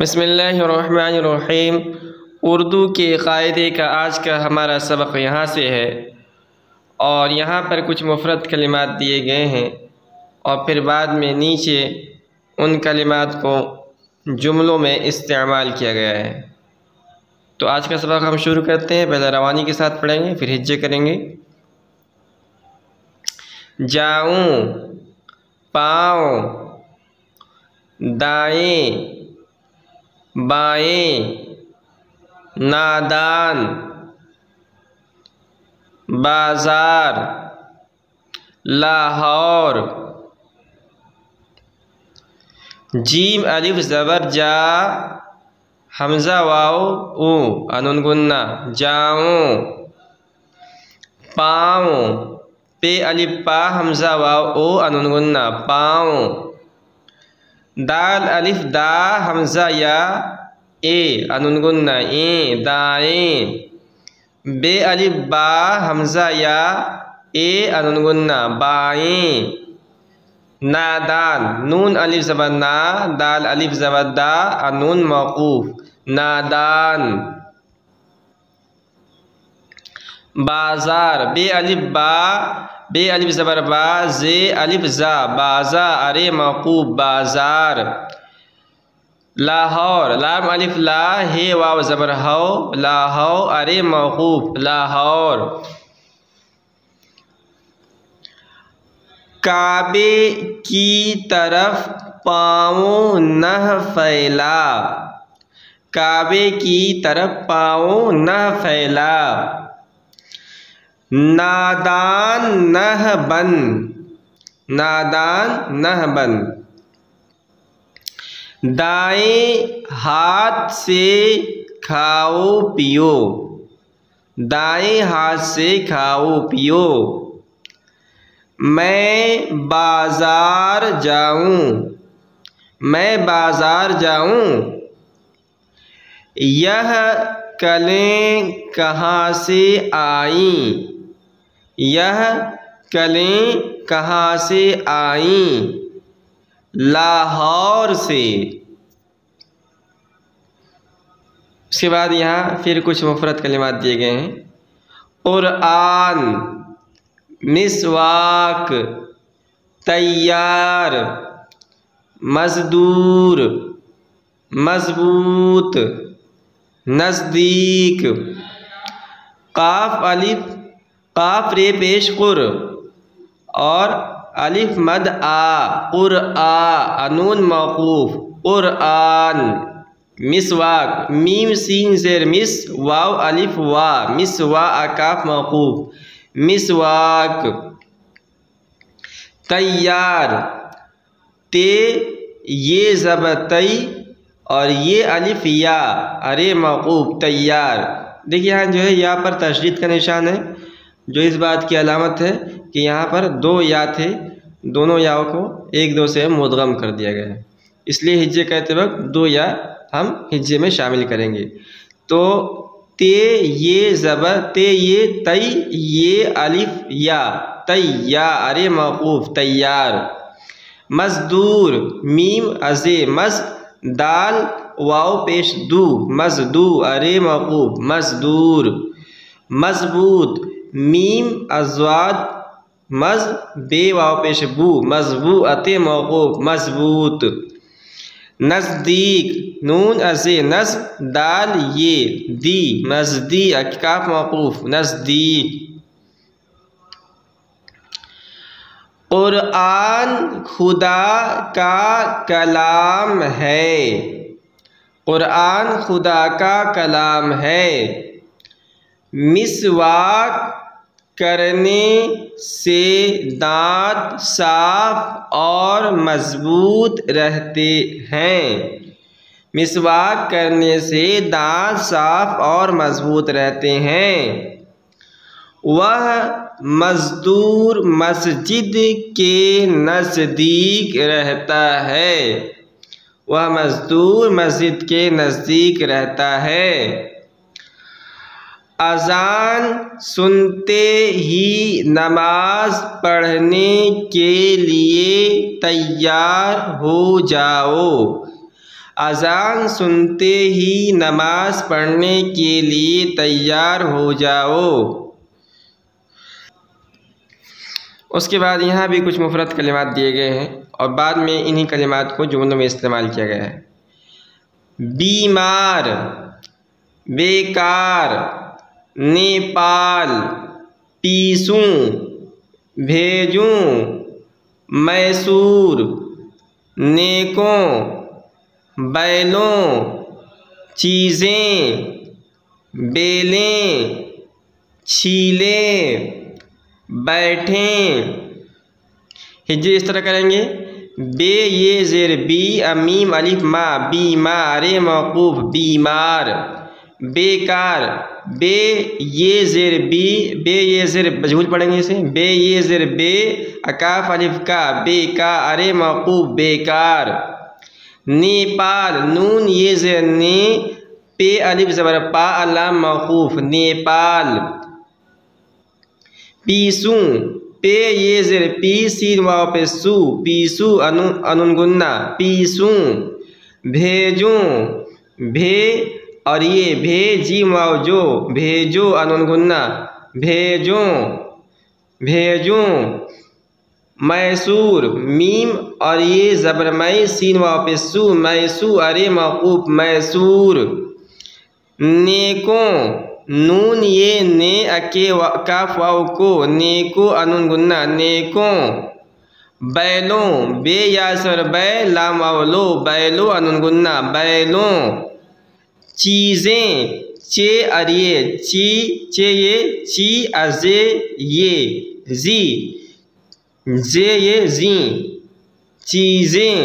बिस्मिल्लाहिर्रहमानिर्रहीम। उर्दू के क़ायदे का आज का हमारा सबक यहाँ से है और यहाँ पर कुछ मुफ़रद कलिमात दिए गए हैं और फिर बाद में नीचे उन कलिमात को जुमलों में इस्तेमाल किया गया है। तो आज का सबक हम शुरू करते हैं। पहले रवानी के साथ पढ़ेंगे, फिर हिज्जे करेंगे। जाऊं, पाँव, दाएं बाएं, नादान, बाजार, लाहौर। जीम अलिफ ज़बर जा, हमज़ा वाओ ऊ अनून गुन्ना जाऊं। पाँव, पे अलिफ पा हमज़ा वाओ ओ अनून गुन्ना पाँव। दाल अलिफ दा हमज़ा या ए अनून गुन्ना ए दाएं। बे अलिफ बा हमज़ा या ए अनून गुन्ना बाएं। नादान, नून अलिफ ज़बर ना, दाल अलिफ ज़बर दा, अनून मौकूफ नादान। बाजार, बे अलिफ बा, बे अलिफ ज़बर बा, जे अलिफ ज़ा, बाज़ा अरे मौकूफ बाजार। लाहौर, लाम अलिफ ला, हे वाव ज़बर हो, लाहौ अरे मौकूफ लाहौर। काबे की तरफ पाँव नह फैला, काबे की तरफ पाँव नह फैला। नादान नह बन, नादान नह बन। दाएं हाथ से खाओ पियो, दाएं हाथ से खाओ पियो। मैं बाजार जाऊं, मैं बाजार जाऊं। यह कलें कहाँ से आईं, यह कलें कहाँ से आईं। लाहौर से। उसके बाद यहाँ फिर कुछ मुफ़रद कलिमात दिए गए हैं। क़ुरआन, मिसवाक, तैयार, मज़दूर, मज़बूत, नज़दीक। काफ अलिफ, काफ रे पेश कुर और अलिफ मद आ, क़ुरआ अनून मौकूफ क़ुरआन। मिसवाक, मीम सीन ज़ेर मिस वाव अलिफ वा, मिसवा अकाफ मौकूफ मिसवाक। तैयार, ते ये ज़बर तई और ये अलिफ या अरे मौकूफ तैयार। देखिए यहाँ जो है यहाँ पर तशदीद का निशान है, जो इस बात की अलामत है कि यहाँ पर दो या थे, दोनों याओं को एक दो से मुदगम कर दिया गया है, इसलिए हिज्जे कहते वक्त दो या हम हिज्जे में शामिल करेंगे। तो ते ये ज़बर ते ये तई ये अलिफ या तैया अरे मौकूफ तैयार। मज़दूर, मीम अज़े मज़ दाल वाव पेश दू, मज़दू अरे मौकूफ मज़दूर। मज़बूत, मीम अज़वाद मज़ बे वाव पेश बू, मज़बू अते मौकूफ मज़बूत। नज़दीक, नून अज़े नज़ दाल ये दी, नज़दी अकाफ मौकूफ नज़दीक। क़ुरआन खुदा का कलाम है, क़ुरआन खुदा का कलाम है। मिसवाक करने से दांत साफ और मज़बूत रहते हैं, मिसवाक करने से दांत साफ और मज़बूत रहते हैं। वह मज़दूर मस्जिद के नज़दीक रहता है, वह मज़दूर मस्जिद के नज़दीक रहता है। अज़ान सुनते ही नमाज पढ़ने के लिए तैयार हो जाओ। अज़ान सुनते ही नमाज पढ़ने के लिए तैयार हो जाओ। उसके बाद यहाँ भी कुछ मुफरत कलिमात दिए गए हैं और बाद में इन्हीं कलिमात को जुमलों में इस्तेमाल किया गया है। बीमार, बेकार, नेपाल, पीसूं, भेजूं, मैसूर, नेकों, बैलों, चीज़ें, बेलें, छीलें, बैठें। हिज्जे इस तरह करेंगे। बे ये ज़ेर बी अमीम अलिफ मा बीमार मौकूफ बीमार। बेकार, बे ये ज़ेर बी बे ये ज़ेर मजहूल पढ़ेंगे इसे। बे ये ज़ेर बे अकाफ अलिफ का बेकार मौकूफ बेकार। नेपाल, नून ये ज़ेर ने पे अलिफ ज़बर पा अलाम मौकूफ नेपाल। पीसूं, पे ये ज़ेर पी सीन वाव पे सू पीसू अनुन गुन्ना पीसूं। भेजूं, भे और ये भे जीम वाव जो भेजो अनुन गुन्ना भेजों भेजूं। मैसूर, मीम और ये ज़बरमई सीन वाव पे सू मैसू अरे मौकूफ मैसूर। नेकों, नून ये ने अके काफ वाव को नेको अनुन गुन्ना नेकों। बैलों, बे या सर बै लाम वाव लो बैलो अनुन गुन्ना बैलों। चीज़ें, चे अरिए ची चे ये ची अजे ये जी जे ये जी चीज़ें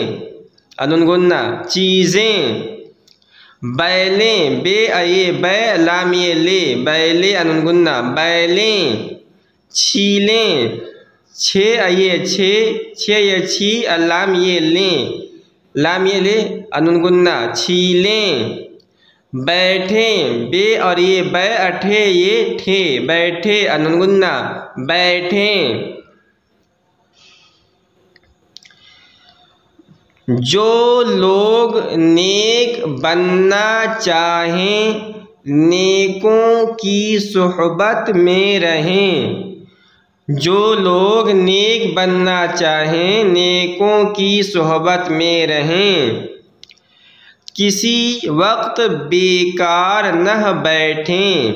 अनुन गुन्ना चीज़ें। बैलें, बे अये बै लाम ये ले बैले अनुन गुन्ना बैलें। छीलें, छे अये छे ये छी अलाम ये लें लाम ये ले अनुन गुन्ना छीलें। बैठें, बे और ये बै अठे ये ठे बैठे अनुन गुन्ना बैठें। जो लोग नेक बनना चाहें नेकों की सोहबत में रहें। जो लोग नेक बनना चाहें नेकों की सोहबत में रहें। किसी वक्त बेकार न बैठें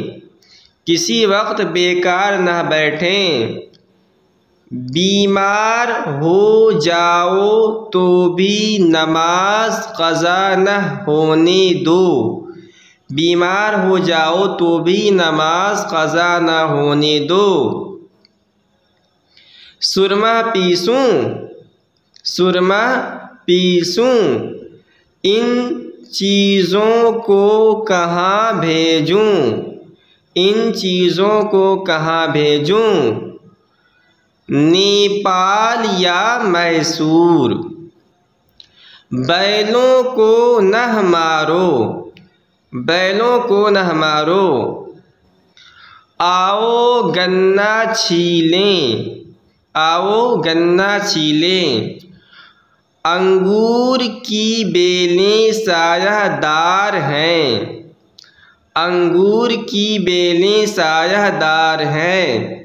किसी वक्त बेकार न बैठें। बीमार हो जाओ तो भी नमाज क़ज़ा न होने दो। बीमार हो जाओ तो भी नमाज क़ज़ा न होने दो। सुरमा पीसूं, सुरमा पीसूं। इन चीज़ों को कहाँ भेजूं इन चीज़ों को कहाँ भेजूं। नेपाल या मैसूर। बैलों को नह मारो बैलों को नह मारो। आओ गन्ना छीलें आओ गन्ना छीलें। अंगूर की बेलें सायादार हैं अंगूर की बेलें सायादार हैं।